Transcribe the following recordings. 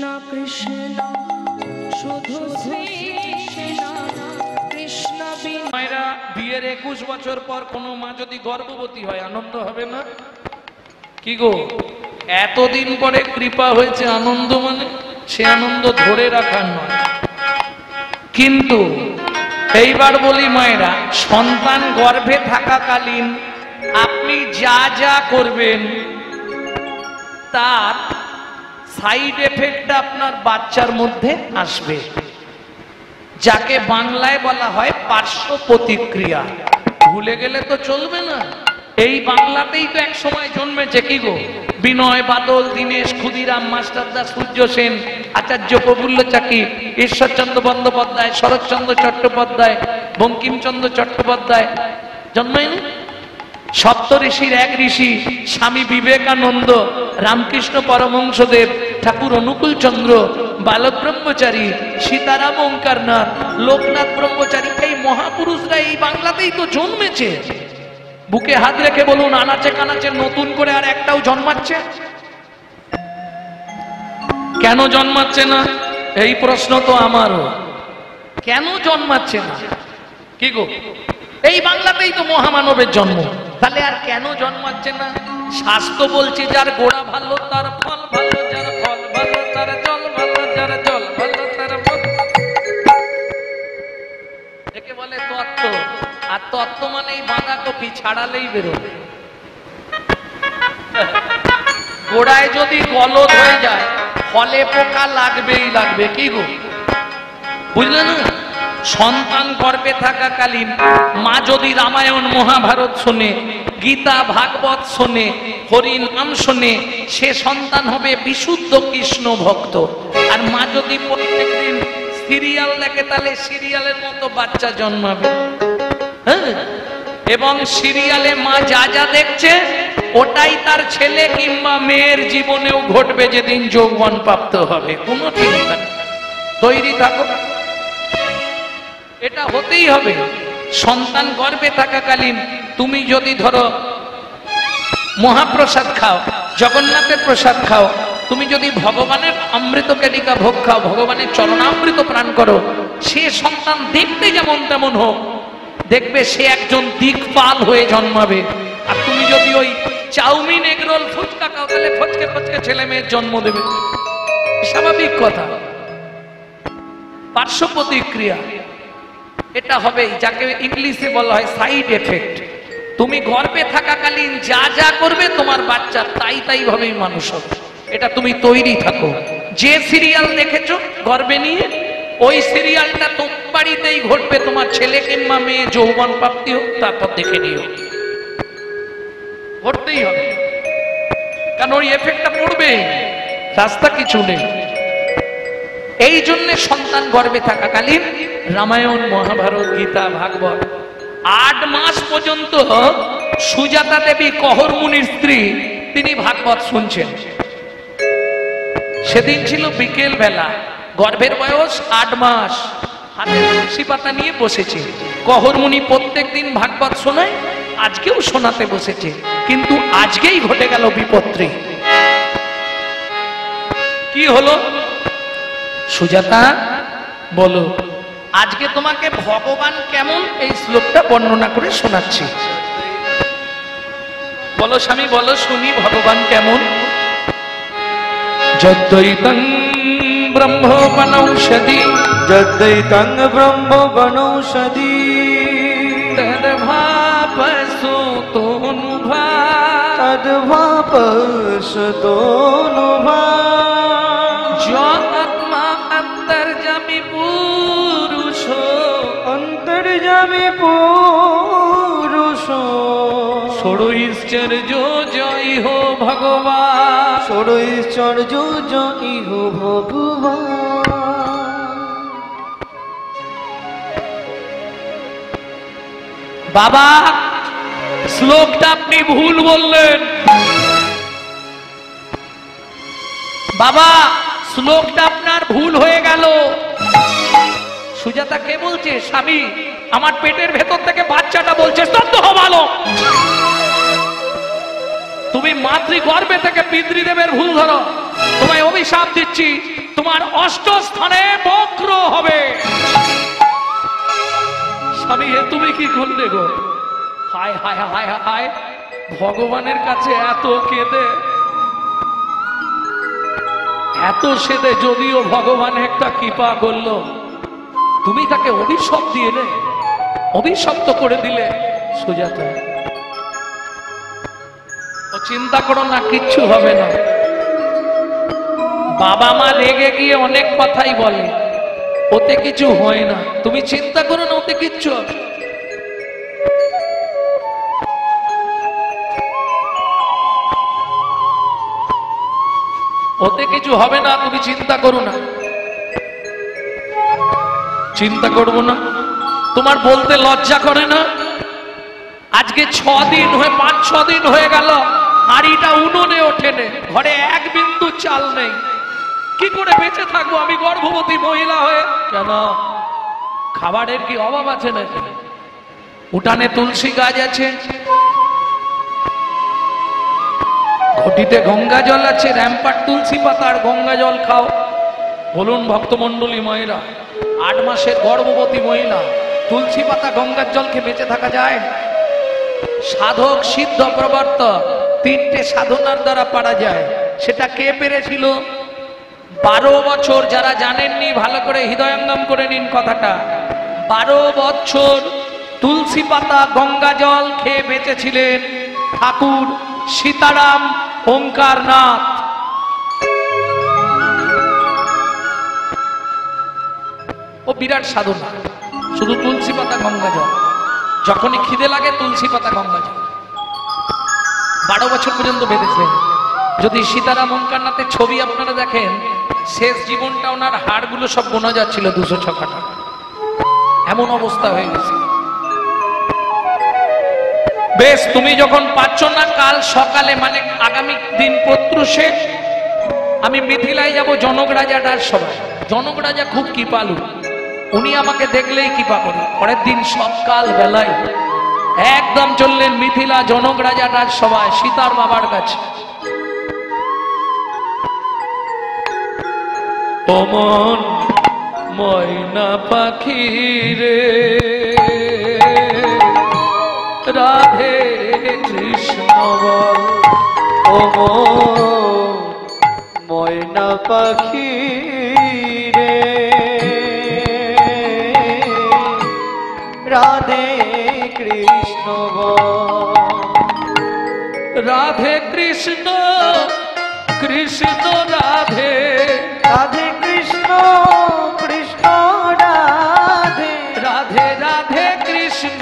কৃষ্ণ কৃষ্ণ শুধু শ্রী কৃষ্ণ কৃষ্ণ। মায়েরা বিয়ের 21 বছর পর কোনো মা যদি গর্ভবতী হয় আনন্দ হবে না? কি গো, এতদিন পরে কৃপা হয়েছে, আনন্দ মানে সে আনন্দ ধরে রাখার নয়। কিন্তু এইবার বলি মায়েরা, সন্তান গর্ভে থাকাকালীন আপনি যা যা করবেন তার সাইড এফেক্টটা আপনার বাচ্চার মধ্যে আসবে, যাকে বাংলায় বলা হয় পার্শ্ব প্রতিক্রিয়া। ভুলে গেলে তো চলবে না। এই বাংলাতেই তো এক সময় জন্মেছে কি গো, বিনয় বাদল, দীনেশ, ক্ষুদিরাম, মাস্টারদা, সূর্য সেন, আচার্য প্রফুল্ল চাকি, ঈশ্বরচন্দ্র বন্দ্যোপাধ্যায়, শরৎচন্দ্র চট্টোপাধ্যায়, বঙ্কিমচন্দ্র চট্টোপাধ্যায় জন্মায়নি? সপ্ত ঋষির এক ঋষি স্বামী বিবেকানন্দ, রামকৃষ্ণ পরমহংসদেব, ঠাকুর অনুকূল চন্দ্র, বালক ব্রহ্মচারী, সীতারাম ওঙ্কারনাথ, লোকনাথ ব্রহ্মচারী, এই মহাপুরুষরা এই বাংলাতেই তো জন্মেছে। বুকে হাত রেখে বলুন, আনাচে কানাচে নতুন করে আর একটাও জন্মাচ্ছে? কেন জন্মাচ্ছে না? এই প্রশ্ন তো আমারও। কেন জন্মাচ্ছে না? কি গো, এই বাংলাতেই তো মহামানবের জন্ম, তাহলে আর কেন জন্মাচ্ছে না? শাস্ত্র বলছে, যার গোড়া ভালো তার ফল ভালো, যার ফল ভালো তার জল ভালো, যার জল ভালো তার ফল। একে বলে তত্ত্ব। আর তত্ত্ব মানেই বাঁধাকপি ছাড়ালেই বেরোবে। গোড়ায় যদি গলদ হয়ে যায় ফলে পোকা লাগবেই লাগবে। কি গো, বুঝলে না? সন্তান গর্ভে থাকাকালীন মা যদি রামায়ণ মহাভারত শোনে, গীতা ভাগবত শোনে, হরি নাম শোনে, সে সন্তান হবে বিশুদ্ধ কৃষ্ণ ভক্ত। আর মা যদি প্রত্যেকদিন সিরিয়াল দেখে তাহলে সিরিয়ালের মতো বাচ্চা জন্মাবে। হ্যাঁ, এবং সিরিয়ালে মা যা যা দেখছে ওটাই তার ছেলে কিংবা মেয়ের জীবনেও ঘটবে যেদিন যৌবন প্রাপ্ত হবে। কোনো চিন্তা নেই, তৈরি থাকো, এটা হতেই হবে। সন্তান গর্ভে থাকাকালীন তুমি যদি ধরো মহাপ্রসাদ খাও, জগন্নাথের প্রসাদ খাও, তুমি যদি ভগবানের অমৃত কেলিকা ভোগ খাও, ভগবানের চরণামৃত প্রাণ করো, সে সন্তান দেখতে যেমন তেমন হোক, দেখবে সে একজন দিকপাল হয়ে জন্মাবে। আর তুমি যদি ওই চাউমিন, এগরোল, ফুচকা খাও, তাহলে ফচকে ফচকে ছেলে মেয়ের জন্ম দেবে। স্বাভাবিক কথা, পার্শ্ব প্রতিক্রিয়া এটা হবেই, যাকে ইংলিশে বলা হয় সাইড এফেক্ট। তুমি গর্ভে থাকাকালীন যা যা করবে তোমার বাচ্চা তাই তাই ভাবেই মানুষ হবে। এটা তুমি তৈরি থাকো। যে সিরিয়াল দেখেছো গর্ভে নিয়ে, ওই সিরিয়ালটা তোমার বাড়িতেই ঘটবে। তোমার ছেলে কিংবা মেয়ে যৌবন প্রাপ্তি হোক, তারপর দেখে নিও, ঘটতেই হবে, কারণ ওই এফেক্টটা পড়বে, রাস্তা কিছু নেই। এই জন্য সন্তান গর্ভে থাকাকালীন রামায়ণ মহাভারত গীতা ভাগবত 8 মাস পর্যন্ত সুজাতা দেবী কহর মুনির স্ত্রী, তিনি ভাগবত শুনছেন। সেদিন ছিল বিকেল বেলা, গর্ভের বয়স 8 মাস, হাতে তুলসী পাতা নিয়ে বসেছে। কহর মুনি প্রত্যেক দিন ভাগবত শোনায়, আজকেও শোনাতে বসেছে। কিন্তু আজকেই ঘটে গেল বিপত্তি। কি হলো? সুজাতা বলো, আজকে তোমাকে ভগবান কেমন এই শ্লোকটা বর্ণনা করে শোনাচ্ছি। বলো স্বামী, বলো শুনি, ভগবান কেমন? যদ্বৈতং ব্রহ্ম বনৌষধি, যদ্বৈতং ব্রহ্ম বনৌষধি, তদ্ভাবসুতোনুভা, তদ্ভাবসুতোনুভা, আত্মা অন্তর্যামী পুরুষ, অন্তর্যামী পুরুষ, ষড়ৈশ্চর্য জয় হো ভগবান, ষড়ৈশ্চর্য জয় হো ভগবান। বাবা, শ্লোকটা আপনি ভুল বললেন। বাবা, শ্লোকটা আপনার ভুল হয়ে গেল। সুজাতা কে বলছে? স্বামী, আমার পেটের ভেতর থেকে বাচ্চাটা বলছে স্তব্ধ হও ভালো। তুমি মাতৃগর্ভে থেকে পিতৃদেবের ভুল ধরো, তোমায় অভিশাপ দিচ্ছি। তোমার অষ্টস্থানে বক্র হবে। স্বামী এ তুমি কি করলে গো? হায় হায় হায় হায়, ভগবানের কাছে এত কেঁদে এত সেদে যদিও ভগবান একটা কৃপা করলো, তুমি তাকে অভিশাপ দিলে, অভিশপ্ত করে দিলে। সুজাতা ও চিন্তা করো না, কিচ্ছু হবে না। বাবা মা রেগে গিয়ে অনেক কথাই বলে, ওতে কিছু হয় না, তুমি চিন্তা করো না, ওতে কিচ্ছু হবে। ওতে কিছু হবে না, তুমি চিন্তা করো না। চিন্তা করবো না? তোমার বলতে লজ্জা করে না? আজকে 6 দিন হয়ে 5-6 দিন হয়ে গেল হাঁড়িটা উনুনে ওঠেনে, ঘরে এক বিন্দু চাল নেই। কি করে বেঁচে থাকবো আমি গর্ভবতী মহিলা হয়ে? কেন খাবারের কি অভাব আছে নাকি? উঠানে তুলসী গাছ আছে, ঘটিতে গঙ্গা জল আছে, র্যাম্পার তুলসী পাতা আর গঙ্গা জল খাও। বলুন ভক্তমন্ডলী মহিলা, 8 মাসের গর্ভবতী মহিলা তুলসী পাতা গঙ্গার জল খেয়ে বেঁচে থাকা যায়? সাধক সিদ্ধ প্রবর্তক 3টে সাধনার দ্বারা পারা যায়। সেটা কে পেরেছিল? 12 বছর, যারা জানেননি ভালো করে হৃদয়ঙ্গম করে নিন কথাটা। 12 বছর তুলসী পাতা গঙ্গা জল খেয়ে বেঁচেছিলেন ঠাকুর সীতারাম ওঙ্কারনাথ। ও বিরাট সাধনা, শুধু তুলসী পাতা গঙ্গা জল, যখনই খিদে লাগে তুলসী পাতা গঙ্গা জল। 12 বছর পর্যন্ত বেঁধেছিলেন। যদি সীতারাম ওঙ্কারনাথের ছবি আপনারা দেখেন, শেষ জীবনটা ওনার হাড়গুলো সব গোনা যাচ্ছিল 206 টাকা, এমন অবস্থা হয়ে গেছে। বেশ, তুমি যখন পাচ্ছ না, কাল সকালে মানে আগামী দিন প্রত্যুষে আমি মিথিলায় যাব জনক রাজাটার সভায়। জনক রাজা খুব কৃপালু, উনি আমাকে দেখলেই কৃপা করে। পরের দিন সকাল বেলায় একদম চললেন মিথিলা জনক রাজাটার সভায় সীতার বাবার কাছে। অমন ময়না পাখি রে রাধে কৃষ্ণ বল। অমন ময়না পাখি রে রাধে কৃষ্ণ বল। রাধে কৃষ্ণ কৃষ্ণ রাধে, রাধে কৃষ্ণ কৃষ্ণ রাধে, রাধে রাধে কৃষ্ণ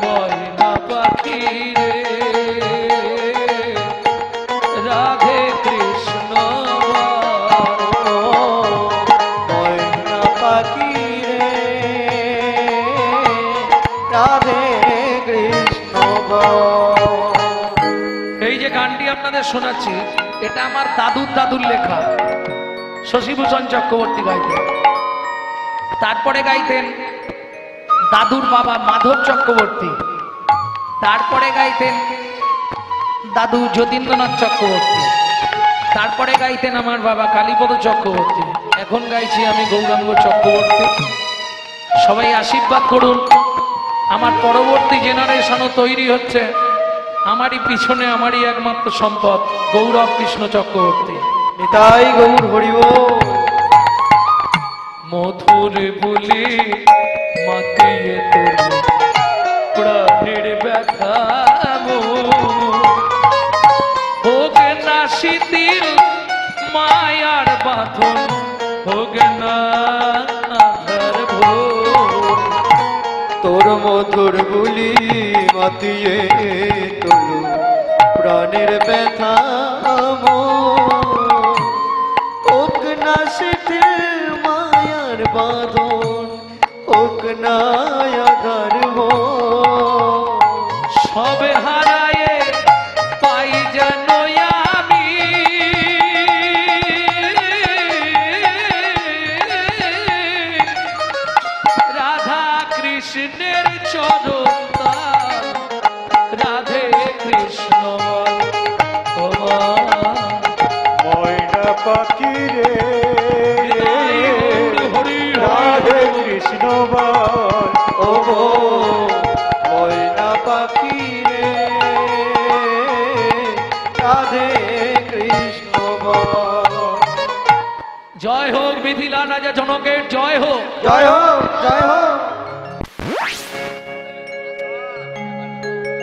ময়না পাখি রে রাধে কৃষ্ণ ময়না পাখি রে রাধে কৃষ্ণ বল। এই যে গানটি আপনাদের শোনাচ্ছি, এটা আমার দাদুর লেখা, শশীভূষণ চক্রবর্তী গাইতেন। তারপরে গাইতেন দাদুর বাবা মাধব চক্রবর্তী, তারপরে গাইতেন দাদু যতীন্দ্রনাথ চক্রবর্তী, তারপরে গাইতেন আমার বাবা কালীপদ চক্রবর্তী, এখন গাইছি আমি গৌরাঙ্গ চক্রবর্তী। সবাই আশীর্বাদ করুন, আমার পরবর্তী জেনারেশনও তৈরি হচ্ছে। আমারই পিছনে আমারই একমাত্র সম্পদ গৌরব কৃষ্ণ চক্রবর্তী। নিতাই গৌর হরিব। মধুর বলি মাতিয়ে তোর প্রাণের ব্যথা হোক না শিথিল মায়ার বাঁধন, হোক না আধার ভোর। তোর মধুর বুলি মাতিয়ে তোলো প্রাণের ব্যথা হোক না শিথিল মায়ার বাঁধন, হোক না আধার ভোর। সবে হারায়ে পাই যেন আমি রাধা কৃষ্ণের চরণ তাল, রাধে কৃষ্ণ বল। ময়না পাখি রে রাধে কৃষ্ণ বল ও ময়না পাখি রে রাধে কৃষ্ণ বল। জয় হোক মিথিলা রাজা জনকের জয় হোক। জয় হোক জয় হোক।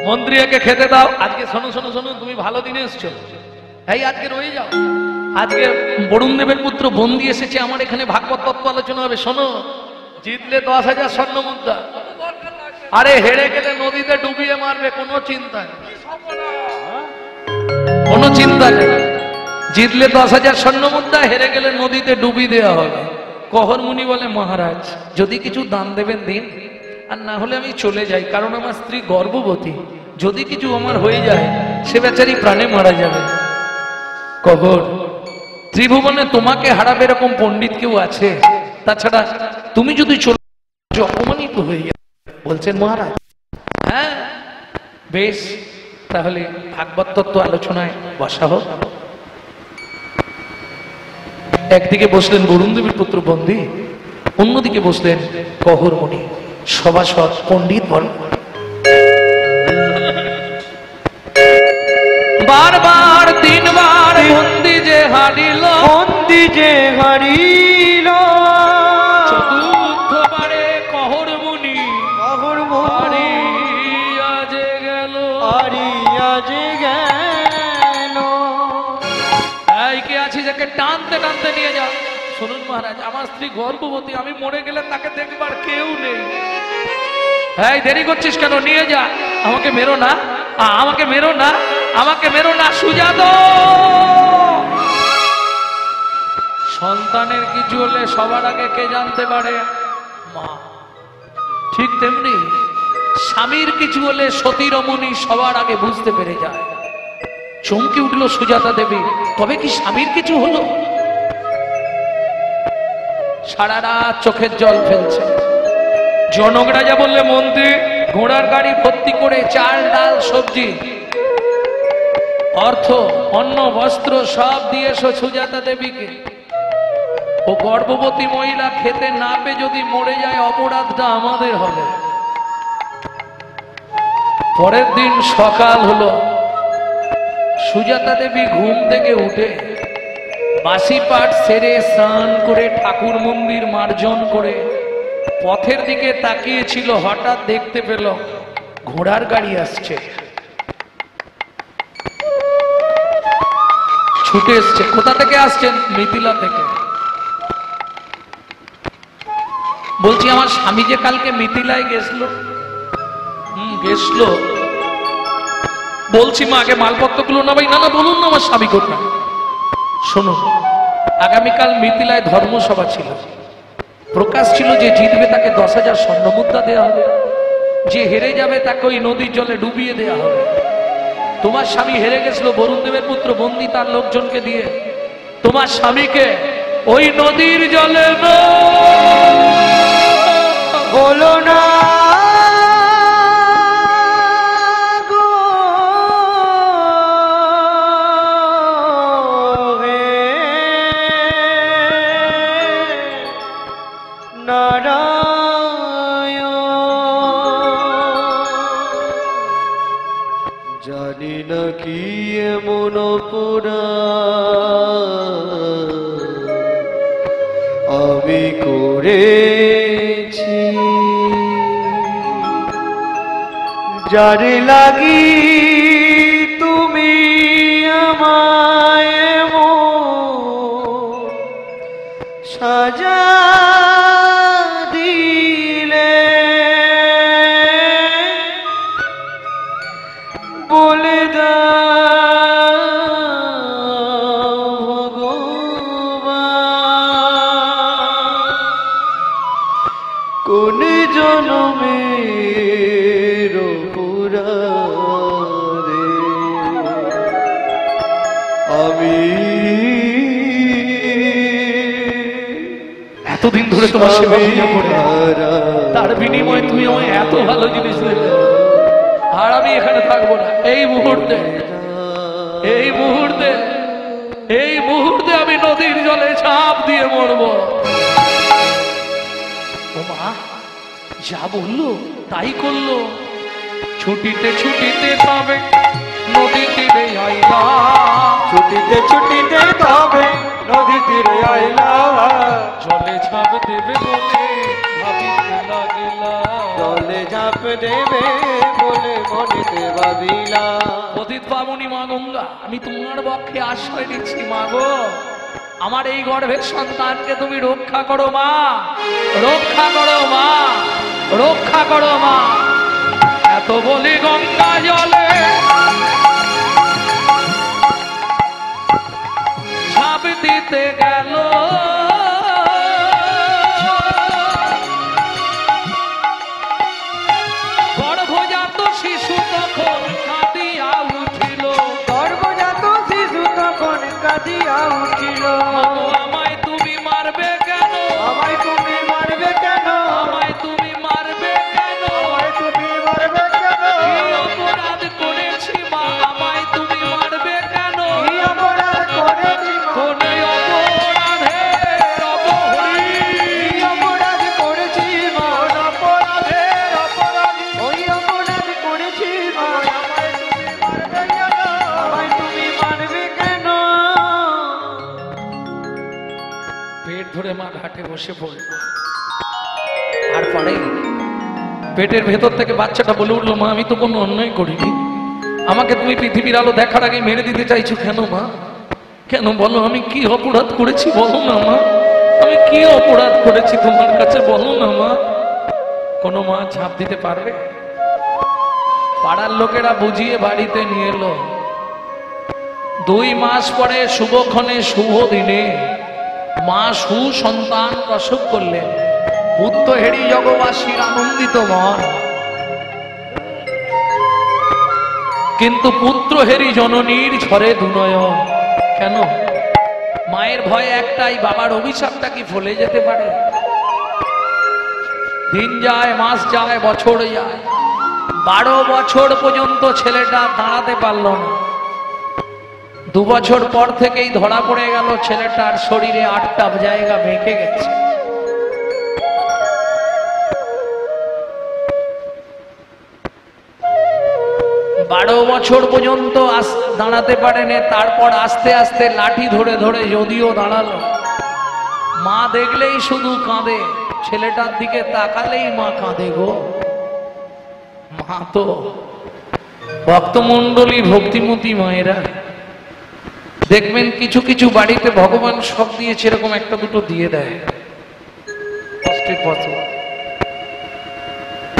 মন্ত্রীকে খেতে দাও। আজকে শোনো শোনো শোনো, তুমি ভালো দিনে এসছো। এই আজকে রয়ে যাও। আজকে বরুণ দেবের পুত্র বন্দি এসেছে আমার এখানে, ভাগবত তত্ত্ব আলোচনা হবে। শোনো, জিতলে 10,000 স্বর্ণ মুদ্রা, আরে হেরে গেলে নদীতে ডুবিয়ে মারবে, কোনো চিন্তা নেই, কোনো চিন্তা নেই। জিতলে 10,000 স্বর্ণ মুদ্রা, হেরে গেলে নদীতে ডুবিয়ে দেওয়া হবে। কহর মুনি বলে মহারাজ যদি কিছু দান দেবেন দিন, আর না হলে আমি চলে যাই, কারণ আমার স্ত্রী গর্ভবতী, যদি কিছু আমার হয়ে যায় সে বেচারি প্রাণে মারা যাবে। কহর, ত্রিভুবনে তোমাকে হারাবে এরকম পণ্ডিত কেউ আছে? তাছাড়া তুমি যদি চলে অপমানিত হয়ে যাবে। বলছেন মহারাজ হ্যাঁ বেশ, তাহলে ভাগবত তত্ত্ব আলোচনায় বসা হোক। একদিকে বসলেন বরুণ দেবের পুত্র বন্দী, অন্যদিকে বসলেন কহর মুনি সভাসদ পণ্ডিত বল। বারবার 3 বার বন্দি যে হারিল, বন্দি যে হারিল, চতুর্থবারে কহর মুনি কহর হারিয়া যে গেল, হারিয়া যে গেল। এই কে আছি যাকে টানতে টানতে নিয়ে যাও। শুনুন মহারাজ, আমার স্ত্রী গর্ভবতী, আমি মরে গেলে তাকে দেখবার কেউ নেই। এই দেরি করছিস কেন? নিয়ে যা। আমাকে মেরো না, আমাকে মেরো না, আমাকে মেরো না। সুজাত, সন্তানের কিছু হলে সবার আগে কে জানতে পারে? মা। ঠিক তেমনি স্বামীর কিছু হলে সতী রমণী সবার আগে বুঝতে পেরে যায়। চমকে উঠল সুজাতা দেবী, তবে কি স্বামীর কিছু হলো? সারা রাত চোখের জল ফেলছে। জনক রাজা বললে মন্ত্রী ঘোড়ার গাড়ি ভর্তি করে চাল ডাল সবজি অর্থ অন্ন বস্ত্র সব দিয়ে এসো সুজাতা দেবীকে। ও গর্ভবতী মহিলা খেতে না পেয়ে যদি মরে যায় অপরাধটা আমাদের হবে। পরের দিন সকাল হলো, সুজাতা দেবী ঘুম থেকে উঠে বাসি পাঠ সেরে স্নান করে ঠাকুর মন্দির মার্জন করে পথের দিকে তাকিয়েছিল। হঠাৎ দেখতে পেল ঘোড়ার গাড়ি আসছে, ছুটে এসছে। কোথা থেকে আসছেন? মিথিলা থেকে। বলছি আমার স্বামী যে কালকে মিথিলায় গেছিল। গেছিল। বলছি মা আগে মালপত্রগুলো না ভাই। না না বলুন না আমার স্বামী কোথায়। শুনুন, আগামীকাল মিথিলায় ধর্মসভা ছিল। প্রকাশ ছিল যে জিতবে তাকে 10,000 স্বর্ণ মুদ্রা দেওয়া হবে, যে হেরে যাবে তাকে ওই নদীর জলে ডুবিয়ে দেওয়া হবে। তোমার স্বামী হেরে গেছিল, বরুণ দেবের পুত্র বন্দী তার লোকজনকে দিয়ে তোমার স্বামীকে ওই নদীর জলে হলো না গো হে নারায়ণ। জানি না কি এমন অপরাধ আমি করেছি, যার লাগি তুমি আমায় এমন সাজা দিলে। বলে দাও ভগবান, কোন জনমের অপরাধে আমি এতদিন ধরে তোমার সেবা পূজা করে তার বিনিময়ে তুমি আমায় এত ভালো জিনিস দিলে, আর আমি এখানে থাকবো না। এই মুহূর্তে এই মুহূর্তে এই মুহূর্তে আমি নদী নদীর জলে ঝাঁপ দিয়ে মরবো। ও মা যা বললো তাই করলো। ছুটিতে ছুটিতে তবে নদী তীরে আইলাম, ছুটিতে ছুটিতে তবে নদী তীরে আইলাম, জলে ঝাঁপ দেবে বলে ভাবিতে লাগিলাম, জলে ঝাঁপ দেবে বলে মনেতে ভাবিলাম। পতিত পাবনী মা গঙ্গা, আমি তোমার পক্ষে আশ্রয় দিচ্ছি মা গো। আমার এই গর্ভের সন্তানকে তুমি রক্ষা করো মা, রক্ষা করো মা, রক্ষা করো মা। এত বলি গঙ্গা জলে ঝাঁপ দিতে গেল, গর্ভজাত শিশু তখন কাঁদিয়া উঠিল, গর্ভজাত শিশু তখন কাঁদিয়া উঠিল। আমায় তুমি মারবে কেন, আমায় তুমি মারবে কেন, আমায় তুমি মারবে কেন, আমায় তুমি মারবে কেন, কি অপরাধ করেছি মা, আমায় তুমি মারবে কেন, কি অপরাধ করেছি মা, কোন অপরাধের অপহরি, কি অপরাধ করেছি মা, অপরাধের অপরাধী, ওই অপরাধ করেছি মা, আমায় তুমি মারবে কেন। পেট ধরে মা ঘাটে বসে পড়ল। আর পরে পেটের ভেতর থেকে বাচ্চাটা বলে উঠলো, মা আমি তো কোনো অন্যায় করিনি, আমাকে তুমি পৃথিবীর আলো দেখার আগে মেরে দিতে চাইছো কেন মা, কেন বলো, আমি কি অপরাধ করেছি বলো না মা, আমি কি অপরাধ করেছি তোমার কাছে বলো না মা। কোনো মা ঝাঁপ দিতে পারবে? পাড়ার লোকেরা বুঝিয়ে বাড়িতে নিয়ে এলো। 2 মাস পরে শুভক্ষণে শুভ দিনে মা সুসন্তান প্রসব করলেন। পুত্র হেরি জগবাসীর আনন্দিত মন, কিন্তু পুত্র হেরি জননীর ঝরে দুনয়ন। কেন? মায়ের ভয় একটাই, বাবার অভিশাপটা কি ফলে যেতে পারে। দিন যায়, মাস যায়, বছর যায়, 12 বছর পর্যন্ত ছেলেটা দাঁড়াতে পারল না। 2 বছর পর থেকেই ধরা পড়ে গেল ছেলেটার শরীরে 8টা জায়গা বেঁকে গেছে। বারো বছর পর্যন্ত দাঁড়াতে পারেনি, তারপর আস্তে আস্তে লাঠি ধরে ধরে যদিও দাঁড়ালো। মা দেখলেই শুধু কাঁদে, ছেলেটার দিকে তাকালেই মা কাঁদে গো। মা তো ভক্তমণ্ডলী, ভক্তিমতী মায়েরা দেখবেন কিছু কিছু বাড়িতে ভগবান সব দিয়েছে, এরকম একটা দুটো দিয়ে দেয় কষ্টের পথ।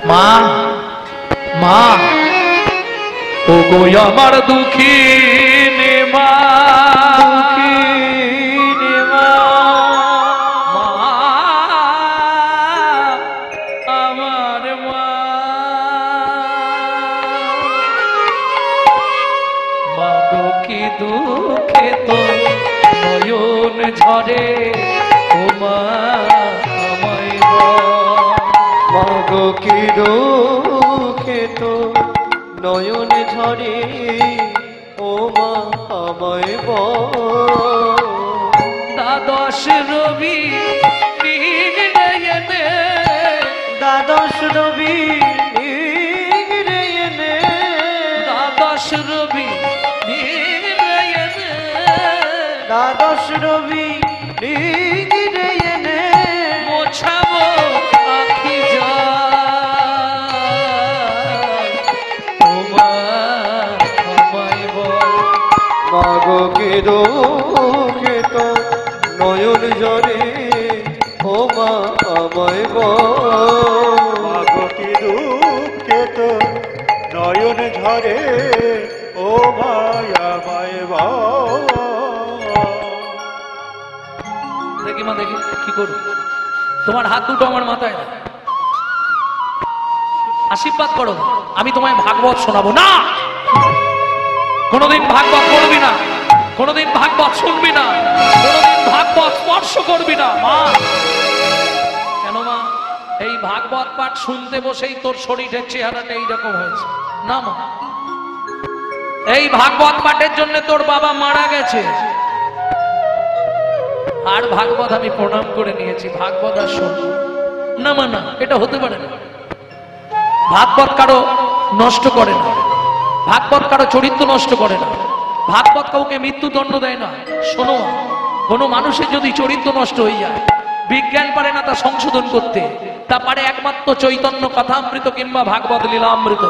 মা মা ও গো আমার দুঃখিনী মা, দুঃখিনী মা, মা আমার মা, মা গো কি দুঃখে তো নয়ন ঝরে, ও মা আমায় বল। মা গো কি দুঃখে তো নয়ন ঝরে, ও মা আমায় বল। দ্বাদশ রবি নির্ণয়নে, দ্বাদশ রবি নির্ণয়নে, দ্বাদশ রবি নির্ণয়নে, দ্বাদশ রবি নির্ণয়নে, মোছাবো আখি যায়, ও মা আমায় বল। মা গো কি দুঃখে তো নয়ন ঝরে, ও মা আমায় বল। মা গো কি দুঃখে তো নয়ন ঝরে, ও মায়া মায় বল। দেখি মা দেখি কি করো, তোমার হাত দুটো আমার মাথায় দাও, আশীর্বাদ করো, আমি তোমায় ভাগবত শোনাবো। না, কোনোদিন ভাগবত করবি না, কোনোদিন ভাগবত শুনবি না, কোনোদিন ভাগবত স্পর্শ করবি না মা। কেন মা? এই ভাগবত পাঠ শুনতে বসেই তোর শরীরের চেহারাটা এইরকম হয়েছে না মা। এই ভাগবত পাঠের জন্য তোর বাবা মারা গেছে, আর ভাগবত আমি প্রণাম করে নিয়েছি, ভাগবত আর শুনবো না, মানা এটা হতে পারে না। ভাগবত কারো নষ্ট করে না, ভাগবত কারো চরিত্র নষ্ট করে না, ভাগবত কাউকে মৃত্যুদণ্ড দেয় না। শোনো, কোনো মানুষের যদি চরিত্র নষ্ট হয়ে যায়, বিজ্ঞান পারে না তা সংশোধন করতে, তা পারে একমাত্র চৈতন্য কথামৃত কিংবা ভাগবত লীলামৃত।